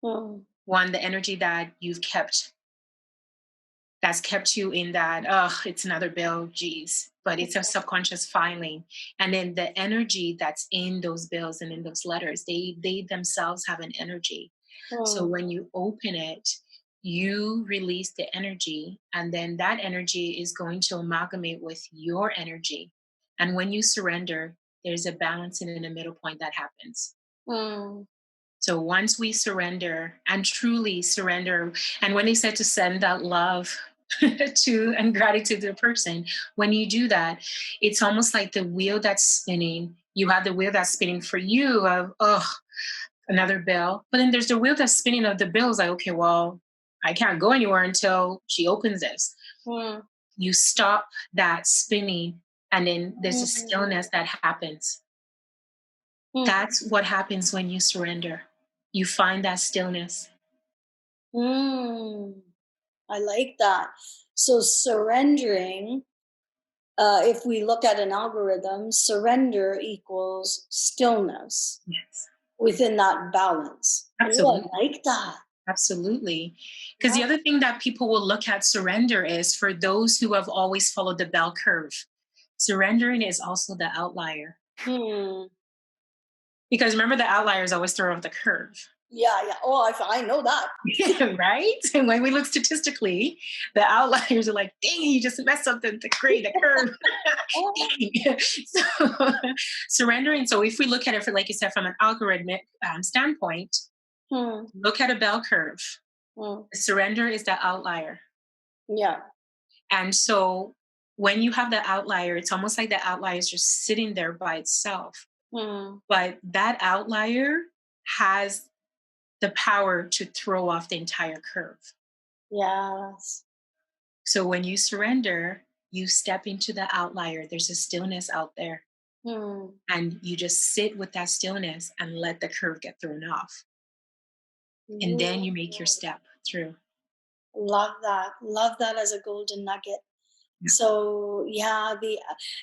Hmm. One, the energy that you've kept, that's kept you in that, oh, it's another bill, geez. But it's a subconscious filing. And then the energy that's in those bills and in those letters, they themselves have an energy. So Hmm. when you open it, you release the energy, and then that energy is going to amalgamate with your energy. And when you surrender, there's a balancing in a middle point that happens. Hmm. So once we surrender and truly surrender, and when they said to send that love to and gratitude to the person, when you do that, it's almost like the wheel that's spinning. You have the wheel that's spinning for you of, oh, another bill. But then there's the wheel that's spinning of the bills like, okay, well, I can't go anywhere until she opens this. Hmm. You stop that spinning, and then there's a Hmm. stillness that happens. Hmm. That's what happens when you surrender. You find that stillness. Hmm. I like that. So surrendering, if we look at an algorithm, surrender equals stillness Yes, within that balance. Oh, absolutely. I like that. Absolutely. Because Yeah. the other thing that people will look at surrender is for those who have always followed the bell curve. Surrendering is also the outlier. Hmm. Because remember, the outliers always throw off the curve. Yeah, yeah. Oh, I know that. Right? And when we look statistically, the outliers are like, dang, you just messed up the grade, the curve. Oh. Dang. So surrendering. So if we look at it for, like you said, from an algorithmic standpoint, Hmm. look at a bell curve. Hmm. Surrender is the outlier. Yeah. And so when you have the outlier, it's almost like the outlier is just sitting there by itself. Hmm. But that outlier has the power to throw off the entire curve. Yes. So when you surrender, you step into the outlier. There's a stillness out there. Hmm. And you just sit with that stillness and let the curve get thrown off. And Hmm. then you make your step through. Love that. Love that as a golden nugget. Yeah. So yeah, the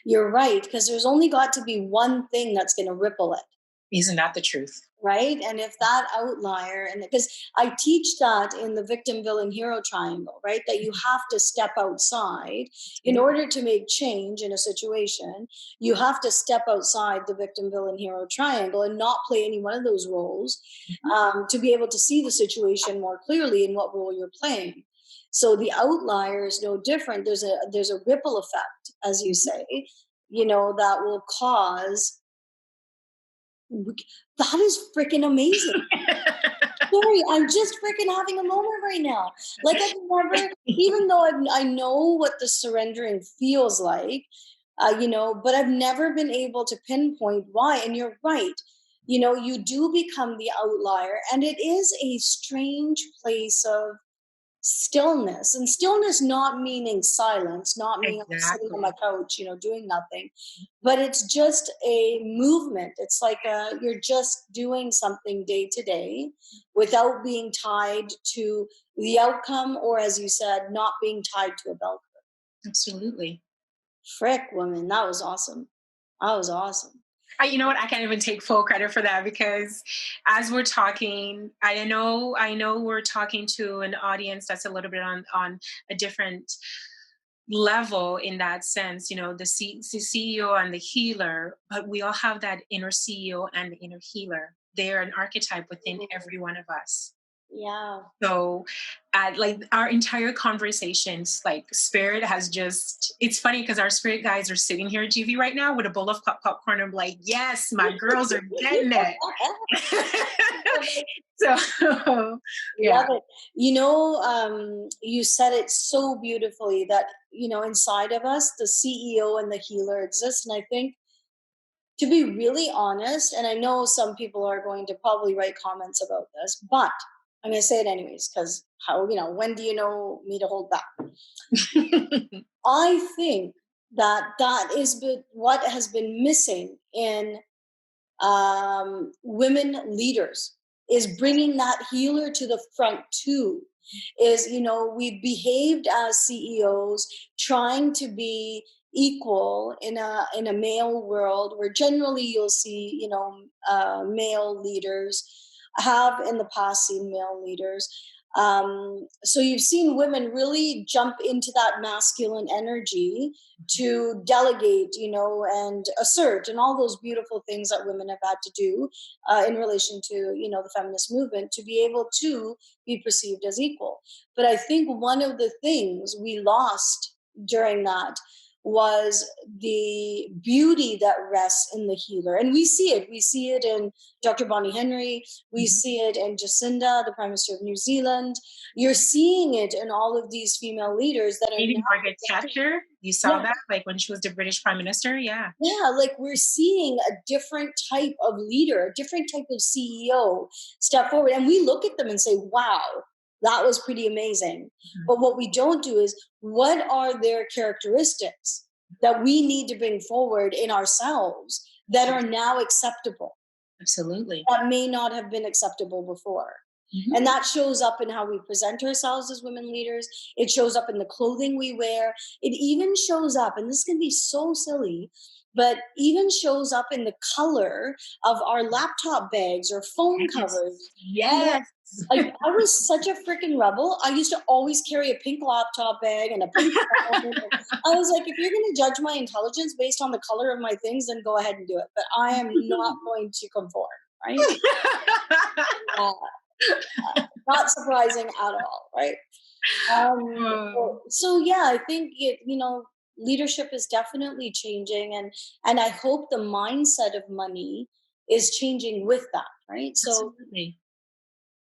you're right, because there's only got to be one thing that's going to ripple it. Isn't that the truth? Right, and if that outlier, and because I teach that in the victim villain hero triangle, right, that you have to step outside in Absolutely. order to make change in a situation. You have to step outside the victim villain hero triangle and not play any one of those roles, Mhm. to be able to see the situation more clearly in what role you're playing. So the outlier is no different. There's a ripple effect, as you say, that will cause. That is freaking amazing. Sorry, I'm just freaking having a moment right now. Like I've never, even though I know what the surrendering feels like, but I've never been able to pinpoint why. And you're right. You do become the outlier, and it is a strange place of stillness, and stillness not meaning silence, not meaning I'm sitting on my Exactly. couch, doing nothing, but it's just a movement. It's like you're just doing something day to day without being tied to the outcome, or as you said, not being tied to a bell curve. Absolutely. Frick, woman, that was awesome. That was awesome. You know what? I can't even take full credit for that because as we're talking, I know we're talking to an audience that's a little bit on a different level in that sense, the CEO and the healer, but we all have that inner CEO and the inner healer. They're an archetype within Mhm. every one of us. Yeah. So, like our entire conversations, like spirit has just, it's funny because our spirit guys are sitting here at GV right now with a bowl of popcorn. I'm like, yes, my girls are getting it. So, Love yeah, it. You said it so beautifully that, inside of us, the CEO and the healer exist. And I think, to be really honest, and I know some people are going to probably write comments about this, but I'm going to say it anyways, because when do you know me to hold back? I think that is what has been missing in women leaders, is bringing that healer to the front too. Is, we've behaved as CEOs trying to be equal in a male world where generally you'll see, male leaders have in the past seen male leaders. So you've seen women really jump into that masculine energy to delegate, and assert, and all those beautiful things that women have had to do in relation to, the feminist movement, to be able to be perceived as equal. But I think one of the things we lost during that was the beauty that rests in the healer. And we see it. We see it in Dr. Bonnie Henry. We Mhm. see it in Jacinda, the Prime Minister of New Zealand. You're seeing it in all of these female leaders that are Maybe now Margaret presenting. Thatcher. You saw Yeah, that, like when she was the British Prime Minister. Yeah. yeah, like we're seeing a different type of leader, a different type of CEO step forward. And we look at them and say, wow, that was pretty amazing. Mhm. But what we don't do is, what are their characteristics that we need to bring forward in ourselves that are now acceptable, Absolutely. that may not have been acceptable before? Mhm. And that shows up in how we present ourselves as women leaders. It shows up in the clothing we wear. It even shows up, and this can be so silly, but even shows up in the color of our laptop bags or phone Yes. covers. Yes. I was such a freaking rebel. I used to always carry a pink laptop bag and a pink phone. I was like, if you're going to judge my intelligence based on the color of my things, then go ahead and do it. But I am not going to conform, right? Uh, Not surprising at all, right? Oh, So yeah, I think leadership is definitely changing, and I hope the mindset of money is changing with that, right? So absolutely.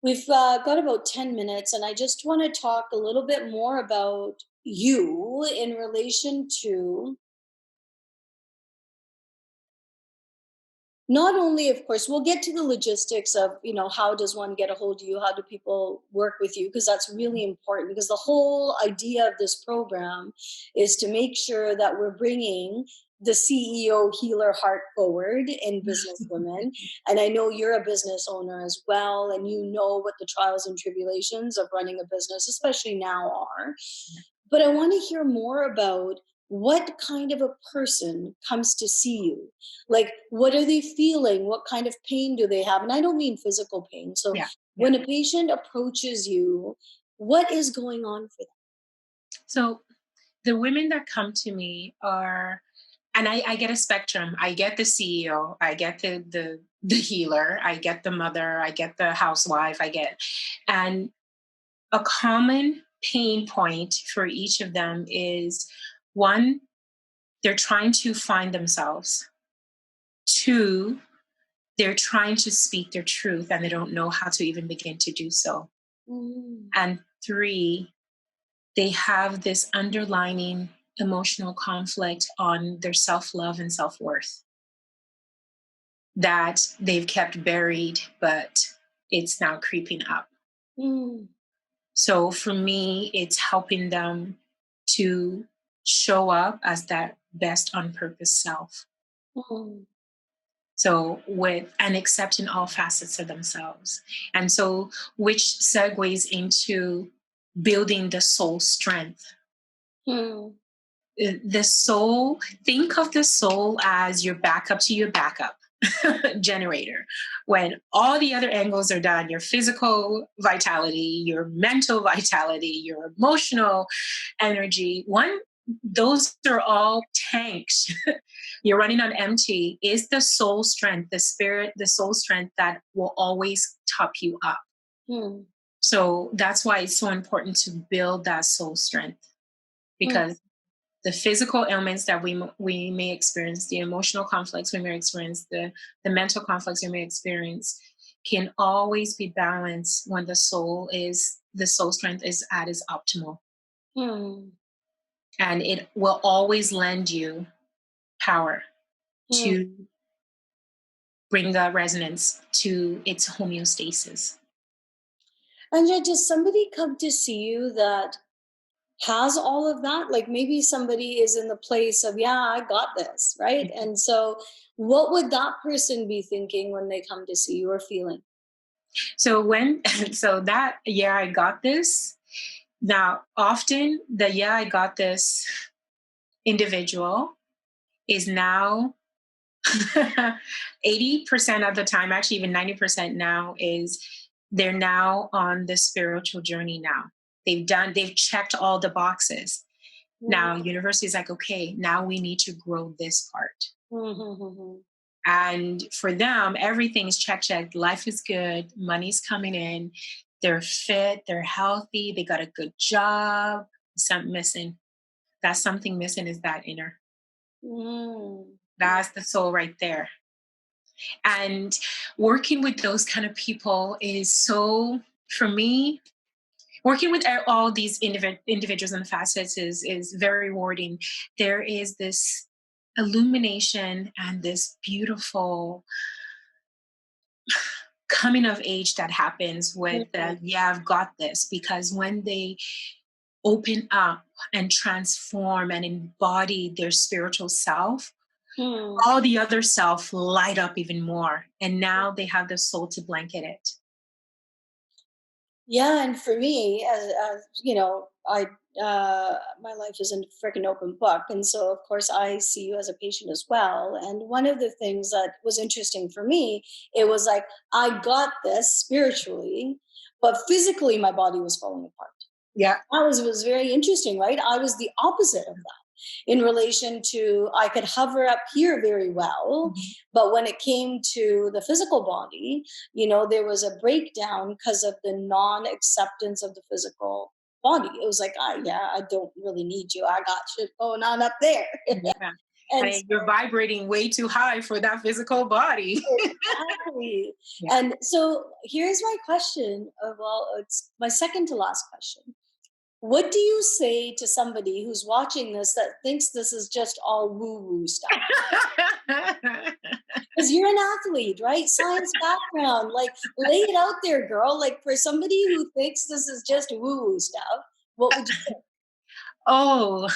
we've got about 10 minutes, and I just want to talk a little bit more about you in relation to, not only, of course, we'll get to the logistics of, how does one get a hold of you, how do people work with you, because that's really important, because the whole idea of this program is to make sure that we're bringing the CEO healer heart forward in business women. And I know you're a business owner as well, and you know what the trials and tribulations of running a business, especially now, are. But I want to hear more about what kind of a person comes to see you. Like, what are they feeling? What kind of pain do they have? And I don't mean physical pain. So, Yeah. Yeah. when a patient approaches you, what is going on for So the women that come to me are, and I get a spectrum. I get the CEO, I get the healer, I get the mother, I get the housewife, and a common pain point for each of them is one, they're trying to find themselves. Two, they're trying to speak their truth and they don't know how to even begin to do so. them? And three, they have this underlining emotional conflict on their self love and self worth that they've kept buried, but it's now creeping up. Mm, So for me, it's helping them to show up as that best on purpose self. mm, So with and accepting all facets of themselves. And so which segues into building the soul strength. mm. The soul, think of the soul as your backup to your backup generator. When all the other angles are done, your physical vitality, your mental vitality, your emotional energy, those are all tanks. You're running on empty. Is the soul strength, the spirit, the soul strength that will always top you up. Hmm. So that's why it's so important to build that soul strength, Hmm. because the physical ailments that we may experience, the emotional conflicts we may experience, the mental conflicts we may experience, can always be balanced when the soul strength is at its optimal, Hmm. and it will always lend you power Hmm. to bring the resonance to its homeostasis. And yet, does somebody come to see you that has all of that? Like maybe somebody is in the place of, yeah, I got this, right? And so, what would that person be thinking when they come to see you or feeling? So when so that yeah, I got this. Now, often the yeah, I got this individual is now 80% of the time, actually even 90% now, is they're now on the spiritual journey now. They've checked all the boxes. Now Mm-hmm. university is like, okay, now we need to grow this part. Mm-hmm. And for them, everything's check. Life is good, money's coming in, they're fit, they're healthy, they got a good job. Something missing. That's something missing is that inner. Mm. That's the soul right there. And working with those kind of people is so, for me, working with all these individuals and facets is very rewarding. There is this illumination and this beautiful coming of age that happens with Mhm. yeah, I've got this, because when they open up and transform and embody their spiritual self, Hmm. all the other self light up even more, and now they have the soul to blanket it. Yeah, and for me, as you know, my life is a freaking open book, and so of course I see you as a patient as well. And one of the things that was interesting for me, it was like I got this spiritually, but physically my body was falling apart. Yeah. That was very interesting, right? I was the opposite of that in relation to I could hover up here very well, Mhm. but when it came to the physical body, there was a breakdown because of the non-acceptance of the physical body. It was like, yeah, I don't really need you. I got shit going on up there. Yeah. And And you're vibrating way too high for that physical body. exactly. Yeah. And so here's my question. Well, it's my second to last question. What do you say to somebody who's watching this that thinks this is just all woo woo stuff? Because you're an athlete, right? Science background. Like, lay it out there, girl. Like, for somebody who thinks this is just woo woo stuff, what would you say? Oh,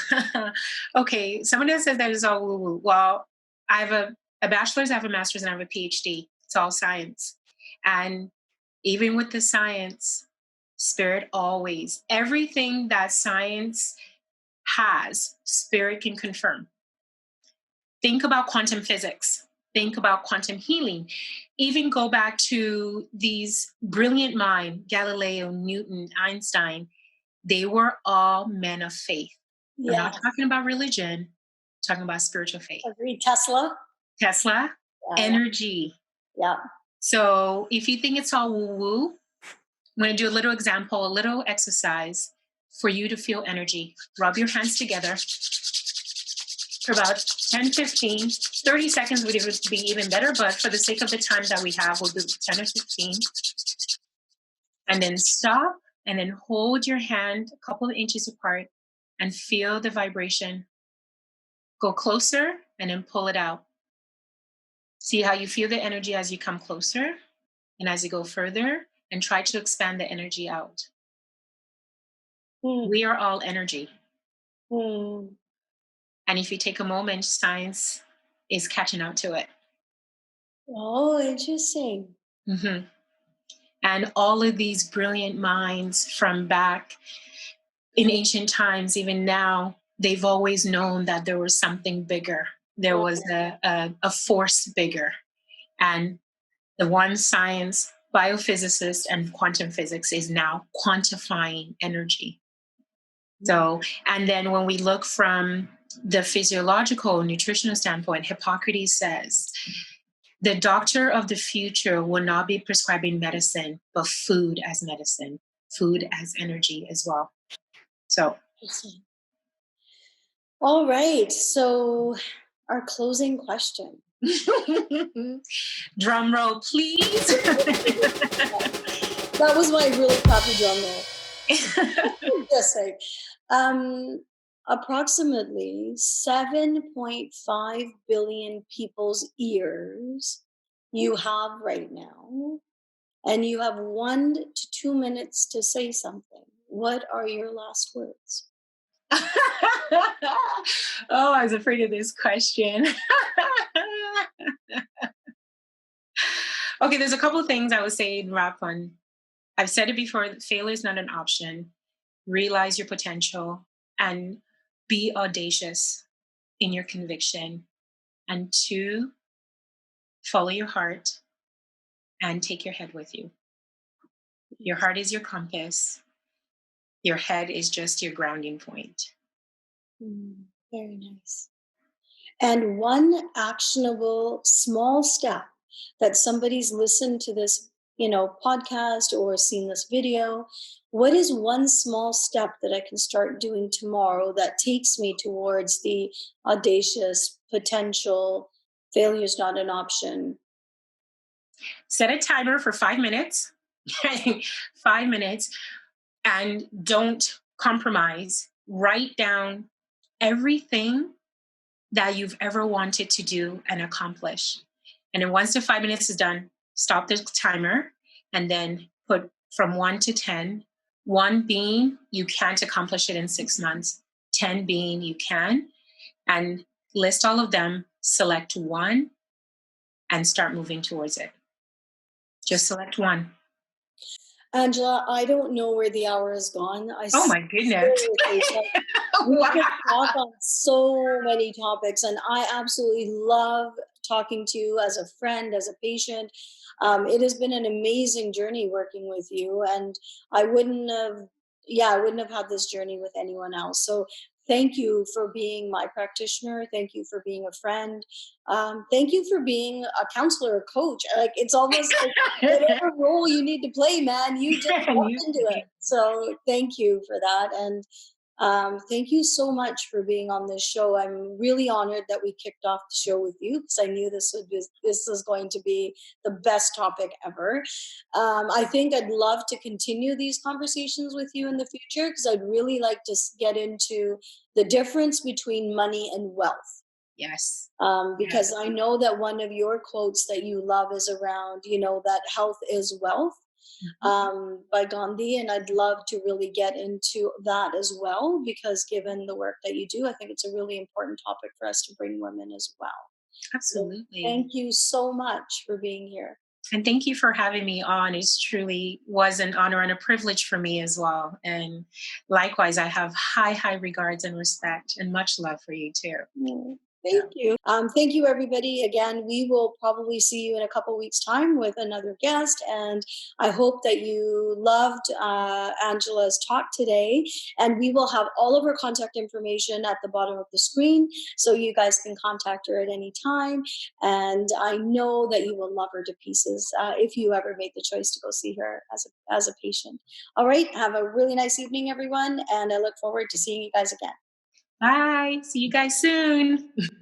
okay. Someone that says that is all woo woo. Well, I have a bachelor's, I have a master's, and I have a PhD. It's all science. And even with the science, spirit always, everything that science has, spirit can confirm. Think about quantum physics, think about quantum healing, even go back to these brilliant minds, Galileo, Newton, Einstein. They were all men of faith. I'm Yeah, not talking about religion, I'm talking about spiritual faith. agreed. Tesla. Tesla, Yeah, energy. yeah. So if you think it's all woo woo, I'm going to do a little example, a little exercise for you to feel energy. Rub your hands together for about 10, 15, 30 seconds would even be even better, but for the sake of the time that we have, we'll do 10 or 15. And then stop and then hold your hand a couple of inches apart and feel the vibration. Go closer and then pull it out. See how you feel the energy as you come closer and as you go further, and try to expand the energy out. Hmm. We are all energy. Hmm. And if you take a moment, science is catching up to it. Oh, interesting. Mhm. And all of these brilliant minds from back in ancient times, even now, they've always known that there was something bigger. There was a force bigger. And the one science, biophysicist and quantum physics is now quantifying energy. So, and then when we look from the physiological nutritional standpoint, Hippocrates says the doctor of the future will not be prescribing medicine, but food as medicine, food as energy as well. So, all right. So, our closing question. drum roll, please. That was my really crappy drum roll. Just like, approximately 7.5 billion people's ears you have right now, and you have 1 to 2 minutes to say something. What are your last words? Oh, I was afraid of this question. Okay, there's a couple of things I would say in wrap on. I've said it before, failure is not an option. Realize your potential and be audacious in your conviction. And two, follow your heart and take your head with you. Your heart is your compass. Your head is just your grounding point. Very nice. And one actionable small step that somebody's listened to this, podcast or seen this video, what is one small step that I can start doing tomorrow that takes me towards the audacious potential failure is not an option? Set a timer for 5 minutes. 5 minutes, and don't compromise. Write down everything that you've ever wanted to do and accomplish. And then once the 5 minutes is done, stop the timer and then put from 1 to 10, 1 being you can't accomplish it in 6 months, 10 being you can, and list all of them, select one, and start moving towards it. Just select one. Angela, I don't know where the hour has gone. Oh my goodness. We could talk on so many topics, and I absolutely love talking to you as a friend, as a patient. It has been an amazing journey working with you, and I wouldn't have had this journey with anyone else. So thank you for being my practitioner. Thank you for being a friend. Thank you for being a counselor, a coach. Like, it's almost like whatever role you need to play, man, you just walk into it. So thank you for that. And thank you so much for being on this show. I'm really honored that we kicked off the show with you, because I knew this was going to be the best topic ever. I think I'd love to continue these conversations with you in the future, because I'd really like to get into the difference between money and wealth. Yes. Because I know that one of your quotes that you love is around, that health is wealth. By Gandhi, and I'd love to really get into that as well, because given the work that you do, I think it's a really important topic for us to bring women as well. Absolutely. So thank you so much for being here. And thank you for having me on. It truly was an honor and a privilege for me as well. And likewise, I have high regards and respect and much love for you too. Thank you. Thank you, everybody. Again, we will probably see you in a couple weeks' time with another guest. And I hope that you loved Angela's talk today. And we will have all of her contact information at the bottom of the screen, so you guys can contact her at any time. And I know that you will love her to pieces if you ever made the choice to go see her as a patient. All right. Have a really nice evening, everyone. And I look forward to seeing you guys again. Bye. See you guys soon.